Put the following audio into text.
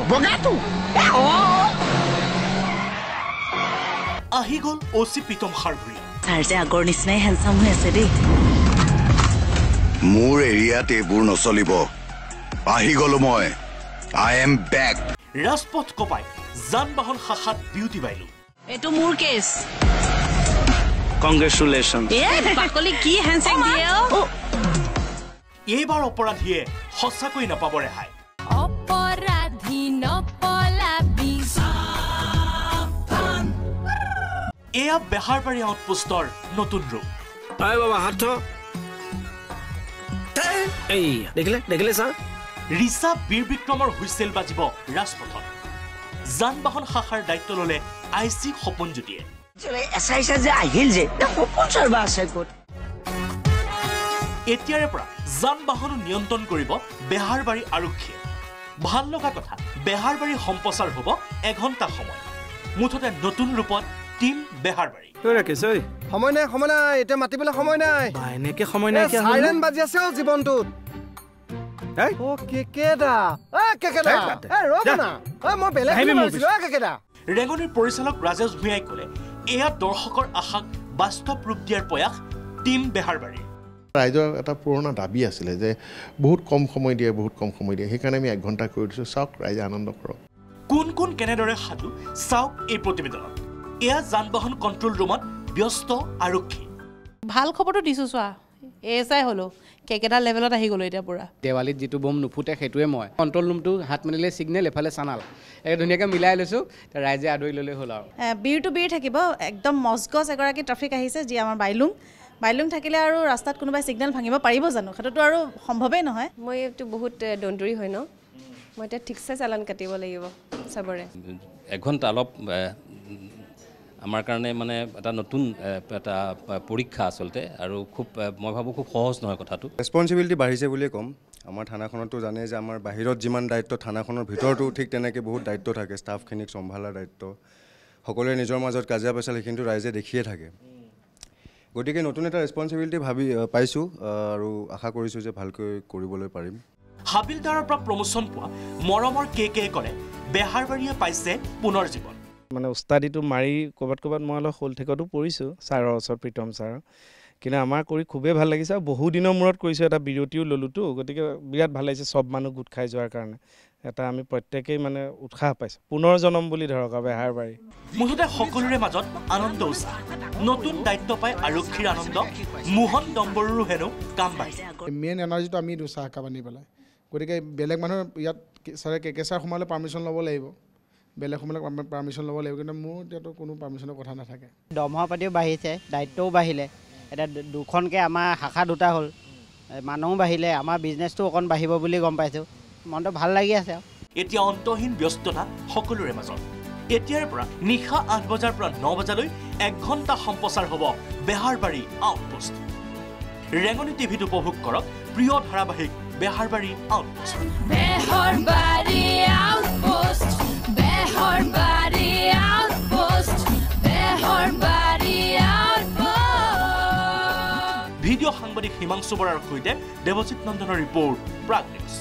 বগাটো আহি গ'ল অচি প্ৰীতম হাৰভুৰিয়া ছাৰ যে আগৰ নিচিনাই হেণ্ডচাম হৈ আছে দেই মোৰ এৰিয়াত এইবোৰ নচলিব আহি গ'লো মই আই এম বেক ৰাজপথ কপাই যান বাহন শাখাত বিউটি বাইলো এইটো মোৰ কেছ কংগ্ৰেচুলেশ্যন বাকলি কি হেণ্ডচাম দিয়ে এইবাৰ অপৰাধীয়ে সঁচাকৈ নাপাব ৰেহাই অপৰাধী নপলাবি এয়া বেহাৰবাৰী আউটপোষ্টৰ নতুন ৰূপ আই বাবা হাত এই দেখিলে ছাৰ ৰিচা বীৰ বিক্ৰমৰ হুইছেল বাজিব ৰাজপথত যান বাহন শাখাৰ দায়িত্ব ল'লে আই চি সপোনজ্যোতিয়ে এতিয়াৰে পৰা যান বাহনো নিয়ন্ত্ৰণ কৰিব বেহাৰবাৰী আৰক্ষীয়ে ভাল লগা কথা বেহাৰবাৰী সম্প্ৰচাৰ হ'ব এঘণ্টা সময় মুঠতে নতুন ৰূপত টিম বেহাৰবাৰী সময় নাই এতিয়া মাতিবলৈ সময় নাই এনেকে সময় নাই সাইৰেন বাজি আছে জীৱনটোত ৰেঙনিৰ পৰিচালক ৰাজেশ ভূঞাই ক'লে এয়া দৰ্শকৰ আশাক বাস্তৱ ৰূপ দিয়াৰ প্ৰয়াস টিম বেহাৰবাৰী ৰাইজৰ এটা পুৰণা দাবী আছিলে যে বহুত কম সময় দিয়ে সেইকাৰণে আমি 1 ঘণ্টা কৰি দিছোঁ চাওক ৰাইজে আনন্দ কৰক কোন কেনেদৰে সাজু চাওক এই প্ৰতিবেদনত এয়া যান বাহন কণ্ট্ৰল ৰুমত ব্যস্ত আৰক্ষী ভাল খবৰটো দিছোঁ চোৱা এছাই হ'লো কেকেটা লেভেলত আহি গ'লো এতিয়া পুৰা দেৱালীত যিটো বম নুফুটে সেইটোৱে মই কণ্ট্ৰল ৰুমটো হাত মাৰিলে ছিগনেল এফালে চানাল ধুনীয়াকৈ মিলাই লৈছোঁ ৰাইজে আদৰি ল'লে হ'ল আৰু বীৰ টু বীৰ থাকিব একদম মজগজ এগৰাকী ট্ৰাফিক আহিছে যি আমাৰ বাইলুং থাকিলে আৰু ৰাস্তাত কোনোবাই ছিগনেল ভাঙিব পাৰিব জানো সেইটোতো আৰু সম্ভৱেই নহয় মই এইটো বহুত দণ্ডুৰী হয় ন মই এতিয়া ঠিকছে চালান কাটিব লাগিব চবৰে 1 ঘণ্টা অলপ আমাৰ কাৰণে মানে এটা নতুন এটা পৰীক্ষা আচলতে আৰু খুব মই ভাবোঁ খুব সহজ নহয় কথাটো ৰেছপনচিবিলিটি বাঢ়িছে বুলিয়ে ক'ম আমাৰ থানাখনতো জানে যে আমাৰ বাহিৰত যিমান দায়িত্ব থানাখনৰ ভিতৰতো ঠিক তেনেকৈ বহুত দায়িত্ব থাকে ষ্টাফখিনিক চম্ভালাৰ দায়িত্ব সকলোৱে নিজৰ মাজত কাজিয়া পেচাল সেইখিনিতো ৰাইজে দেখিয়ে থাকে গতিকে নতুন এটা ৰেছপনচিবিলিটি পাইছোঁ আৰু আশা কৰিছোঁ যে ভালকৈ কৰিবলৈ পাৰিম হাবিলদাৰৰ পৰা প্ৰমোচন পোৱা মৰমৰ কে ক'লে বেহাৰবাৰীয়ে পাইছে পুনৰ জীৱন মানে উস্তাদিটো মাৰি ক'ৰবাত মই অলপ শোলঠেকতো পৰিছোঁ ছাৰৰ ওচৰত প্ৰীতম ছাৰ কিন্তু আমাৰ কৰি খুবেই ভাল লাগিছে আৰু বহু দিনৰ মূৰত কৰিছোঁ এটা বিৰতিও ল'লোতো গতিকে বিৰাট ভাল লাগিছে চব মানুহ গোট খাই যোৱাৰ কাৰণে এটা আমি প্ৰত্যেকেই মানে উৎসাহ পাইছোঁ পুনৰ জনম বুলি ধৰক বেহাৰবাৰী মুঠতে সকলোৰে মাজত আনন্দ উৎসাহ নতুন দায়িত্ব পাই আৰক্ষীৰ আনন্দ মোহন ডম্বৰুৰো হেনো কাম বাঢ়িছে মেইন এনাৰ্জিটো আমি চাহ কাপ আনি পেলাই গতিকে বেলেগ মানুহৰ ইয়াত ছাৰে কে ছাৰ সোমালে পাৰ্মিশ্যন ল'ব লাগিব বেলেগ সময়ত পাৰ্মিশ্যন ল'ব লাগিব কিন্তু মোৰ এতিয়াতো কোনো পাৰ্মিশ্যনৰ কথা নাথাকে দৰমহা পাতিও বাঢ়িছে দায়িত্বও বাঢ়িলে এতিয়া দুখনকৈ আমাৰ শাখা দুটা হ'ল মানুহো বাঢ়িলে আমাৰ বিজনেছটো অকণ বাঢ়িব বুলি গম পাইছোঁ মনটো ভাল লাগি আছে এতিয়া অন্তহীন ব্যস্ততা সকলোৰে মাজত এতিয়াৰ পৰা নিশা 8 বজাৰ পৰা 9 বজালৈ 1 ঘণ্টা সম্প্ৰচাৰ হ'ব বেহাৰবাৰী আউটপোষ্ট ৰেঙনি টিভিত উপভোগ কৰক প্ৰিয় ধাৰাবাহিক বেহাৰবাৰী আউটপোষ্ট ভিডিঅ' সাংবাদিক হিমাংশু বৰাৰ সৈতে দেৱজিৎ নন্দনৰ ৰিপৰ্ট প্ৰাগ নিউজ